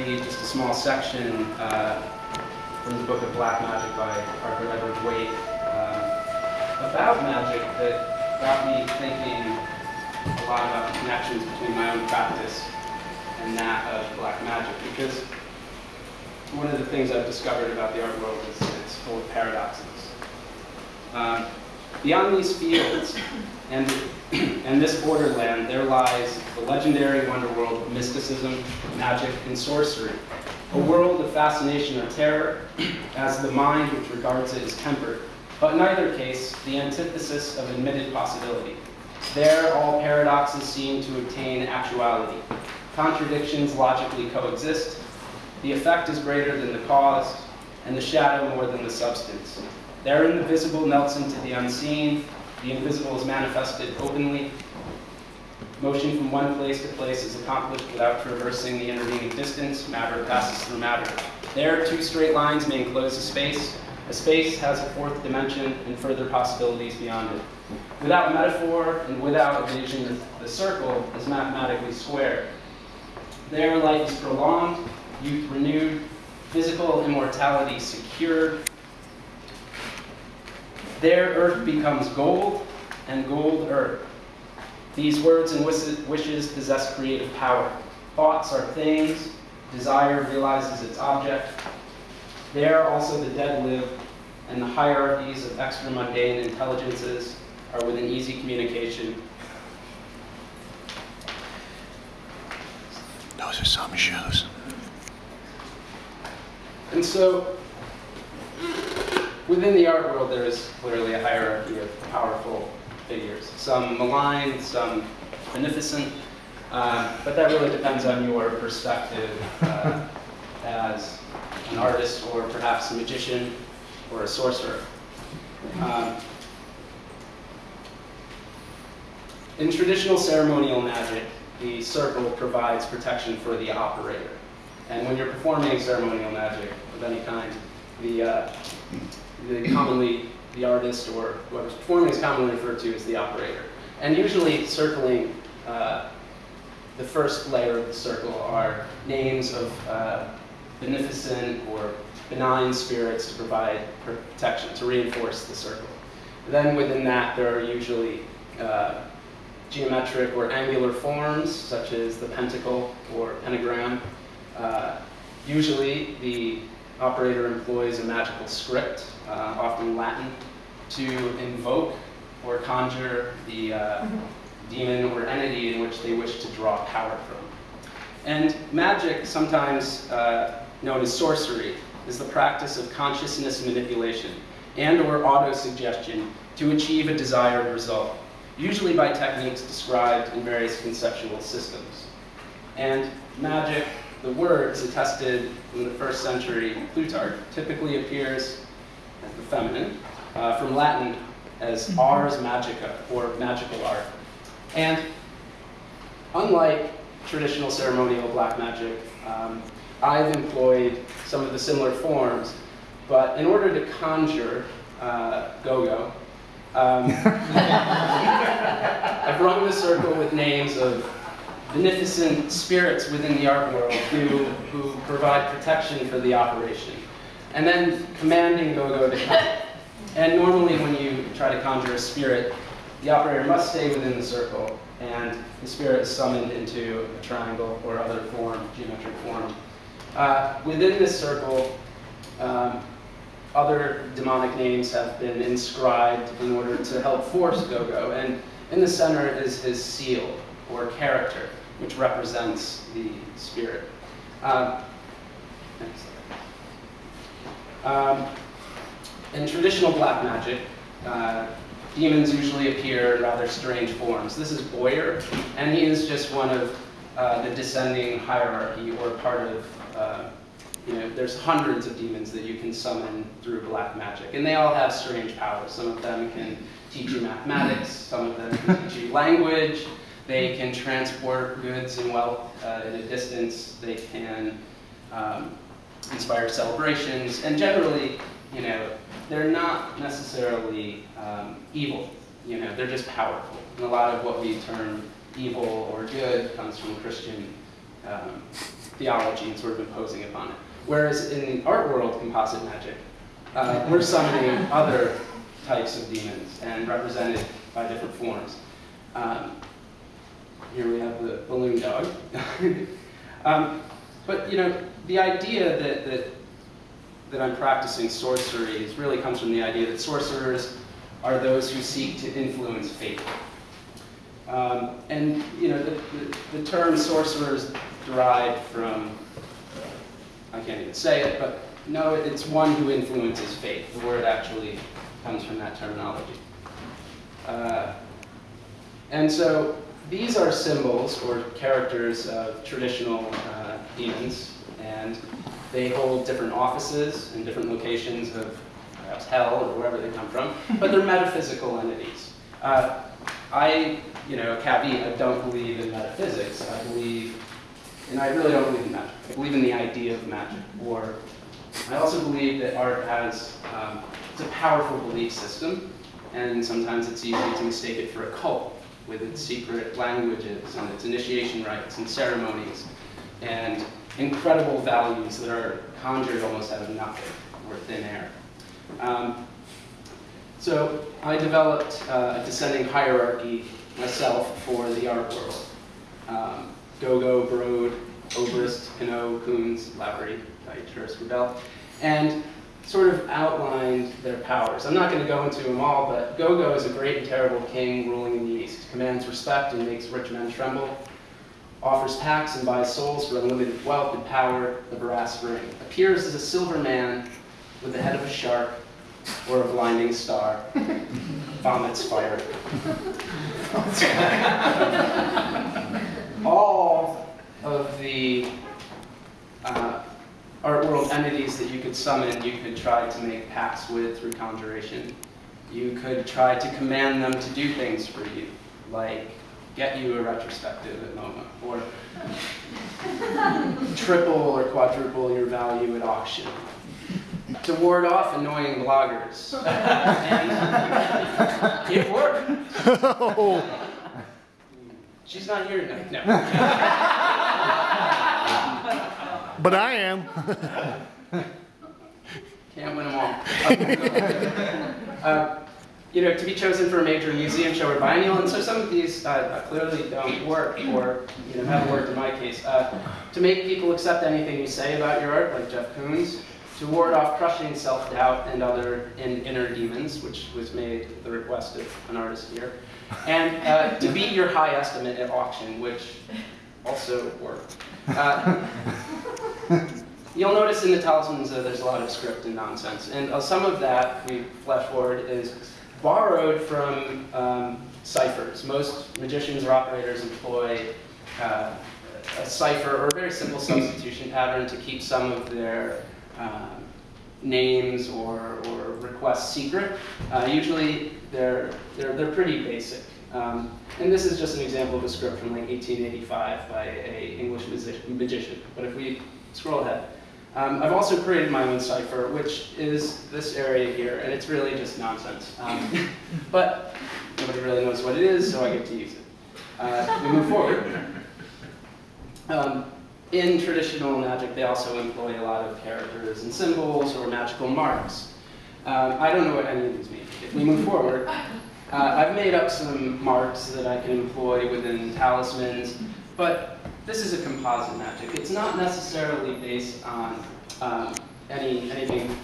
read just a small section from the book of Black Magic by Arthur Edward Waite about magic that got me thinking a lot about the connections between my own practice and that of black magic, because one of the things I've discovered about the art world is it's full of paradoxes. Beyond these fields and this borderland, there lies the legendary wonderworld of mysticism, magic, and sorcery, a world of fascination or terror, as the mind which regards it is tempered, but in either case, the antithesis of admitted possibility. There, all paradoxes seem to obtain actuality. Contradictions logically coexist. The effect is greater than the cause, and the shadow more than the substance. Therein the visible melts into the unseen. The invisible is manifested openly. Motion from one place to place is accomplished without traversing the intervening distance. Matter passes through matter. There, two straight lines may enclose a space. A space has a fourth dimension and further possibilities beyond it. Without metaphor and without evasion, the circle is mathematically square. There, life is prolonged, youth renewed, physical immortality secured. There, earth becomes gold, and gold earth. These words and wishes possess creative power. Thoughts are things, desire realizes its object. There also the dead live, and the hierarchies of extra-mundane intelligences are within easy communication. Those are some shows. And so, within the art world, there is clearly a hierarchy of powerful figures. Some maligned, some beneficent, but that really depends on your perspective as an artist, or perhaps a magician, or a sorcerer. In traditional ceremonial magic, the circle provides protection for the operator. And when you're performing ceremonial magic of any kind, commonly the artist or whoever's performing is commonly referred to as the operator. And usually circling the first layer of the circle are names of beneficent or benign spirits to provide protection, to reinforce the circle. Then within that, there are usually geometric or angular forms, such as the pentacle or pentagram. Usually, the operator employs a magical script, often Latin, to invoke or conjure the demon or entity in which they wish to draw power from. And magic, sometimes known as sorcery, is the practice of consciousness manipulation and or auto-suggestion to achieve a desired result, usually by techniques described in various conceptual systems. And magic, the word, is attested in the 1st century Plutarch, typically appears as the feminine, from Latin as ars magica, or magical art. And unlike traditional ceremonial black magic, I've employed some of the similar forms, but in order to conjure go-go, I've rung the circle with names of beneficent spirits within the art world who provide protection for the operation, and then commanding go-go to come. And normally when you try to conjure a spirit, the operator must stay within the circle, and the spirit is summoned into a triangle or other form, geometric form. Within this circle, other demonic names have been inscribed in order to help force go-go, and in the center is his seal, or character, which represents the spirit. In traditional black magic, demons usually appear in rather strange forms. This is Boyer, and he is just one of the descending hierarchy, or part of, there's hundreds of demons that you can summon through black magic, and they all have strange powers. Some of them can teach you mathematics, some of them can teach you language, they can transport goods and wealth at a distance, they can inspire celebrations, and generally, they're not necessarily evil. They're just powerful. And a lot of what we term evil or good comes from Christian theology and sort of imposing upon it. Whereas in the art world composite magic, we're summoning other types of demons and represented by different forms. Here we have the balloon dog. But you know, the idea that I'm practicing sorcery really comes from the idea that sorcerers are those who seek to influence fate. And you know, the term sorcerers derived from, I can't even say it, but no, it's one who influences fate. The word actually comes from that terminology. And so these are symbols or characters of traditional demons, and they hold different offices in different locations of perhaps hell or wherever they come from, but they're metaphysical entities. You know, a caveat, I don't believe in metaphysics. I believe, and I really don't believe in magic. I believe in the idea of magic. Or I also believe that art has, it's a powerful belief system, and sometimes it's easy to mistake it for a cult with its secret languages and its initiation rites and ceremonies and incredible values that are conjured almost out of nothing or thin air. So I developed a descending hierarchy myself for the art world. Gogo, Broad, Obrist, Pinot, Kunz, Lavery, Dietrich, Rebel, and sort of outlined their powers. I'm not going to go into them all, but Gogo is a great and terrible king ruling in the east, commands respect and makes rich men tremble, offers pacts and buys souls for unlimited wealth and power, the brass ring, appears as a silver man with the head of a shark or a blinding star, vomits fire. All of the art world entities that you could summon, you could try to make pacts with through conjuration. You could try to command them to do things for you, like get you a retrospective at MoMA, or triple or quadruple your value at auction, to ward off annoying bloggers. And it worked. She's not here tonight. No. But I am. Can't win them all. You know, to be chosen for a major museum show or biennial, and so some of these clearly don't work, or you know, haven't worked in my case. To make people accept anything you say about your art, like Jeff Koons, to ward off crushing self-doubt and other inner demons, which was made the request of an artist here, and to beat your high estimate at auction, which also worked. You'll notice in the talismans there's a lot of script and nonsense, and some of that, we flash forward, is borrowed from ciphers. Most magicians or operators employ a cipher or a very simple substitution pattern to keep some of their names or requests secret. Usually they're pretty basic. And this is just an example of a script from like 1885 by an English magician. But if we scroll ahead, I've also created my own cipher, which is this area here, and it's really just nonsense. But nobody really knows what it is, so I get to use it. We move forward. In traditional magic, they also employ a lot of characters and symbols or magical marks. I don't know what any of these mean. If we move forward, I've made up some marks that I can employ within talismans, but this is a composite magic. It's not necessarily based on anything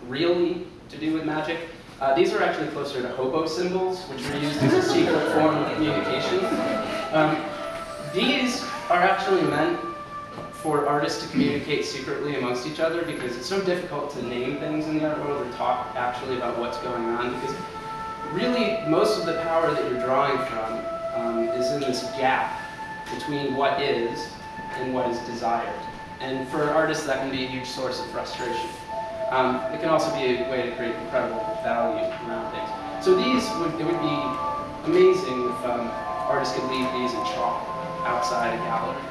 really to do with magic. These are actually closer to hobo symbols, which are used as a secret form of communication. These are actually meant for artists to communicate secretly amongst each other, because it's so difficult to name things in the art world or talk actually about what's going on, because really most of the power that you're drawing from is in this gap between what is and what is desired. And for artists, that can be a huge source of frustration. It can also be a way to create incredible value around things. So it would be amazing if artists could leave these in chalk outside a gallery.